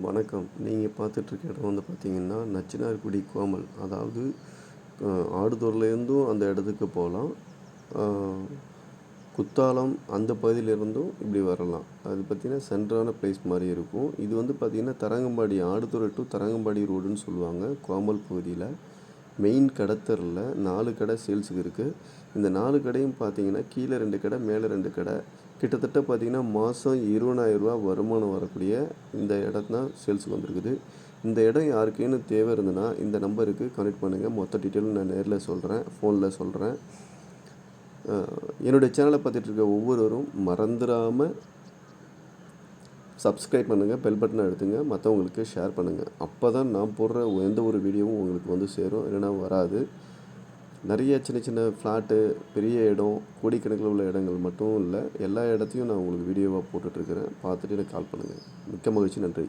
வணக்கம். நீங்கள் பார்த்துட்ருக்க இடம் வந்து பார்த்தீங்கன்னா, நச்சினார்குடி கோமல். அதாவது ஆடுதுறையிலேருந்தும் அந்த இடத்துக்கு போகலாம். அ குத்தாலம் அந்த பகுதியிலேருந்தும் இப்படி வரலாம். அது பார்த்தீங்கன்னா, சென்டரான பிளேஸ் மாரி இருக்கும். இது வந்து பார்த்தீங்கன்னா, தரங்கம்பாடி ஆடுதுறை டூ தரங்கம்பாடி ரோடுன்னு சொல்லுவாங்க, கோமல் பகுதியில. மெயின் கடை தெருல 4 கடை சேல்ஸுக்கு இருக்குது. இந்த 4 கடையும் பார்த்தீங்கன்னா, கீழே 2 கடை, மேலே 2 கடை. கிட்டத்தட்ட பார்த்தீங்கன்னா, மாதம் ரூ. 20,000 வருமானம் வரக்கூடிய இந்த இடம் தான் சேல்ஸுக்கு வந்திருக்குது. இந்த இடம் யாருக்கேனும் தேவை இருந்ததுன்னா, இந்த நம்பருக்கு கனெக்ட் பண்ணுங்கள். மொத்த டீட்டெயிலும் நான் நேரில் சொல்கிறேன், ஃபோனில் சொல்கிறேன். என்னுடைய சேனலை பார்த்துட்டு இருக்க ஒவ்வொருவரும் மறந்துடாமல் சப்ஸ்கிரைப் பண்ணுங்கள், பெல் பட்டனை அழுத்துங்க, மற்றவங்களுக்கு ஷேர் பண்ணுங்கள். அப்போ தான் நான் போடுற எந்த ஒரு வீடியோவும் உங்களுக்கு வந்து சேரும், இல்லைன்னா வராது. நிறைய சின்ன சின்ன ஃப்ளாட்டு, பெரிய இடம், கோடிக்கணக்கில் உள்ள இடங்கள் மட்டும் இல்லை, எல்லா இடத்தையும் நான் உங்களுக்கு வீடியோவாக போட்டுட்ருக்கிறேன். பார்த்துட்டு எனக்கு கால் பண்ணுங்கள். மிக்க மகிழ்ச்சி. நன்றி.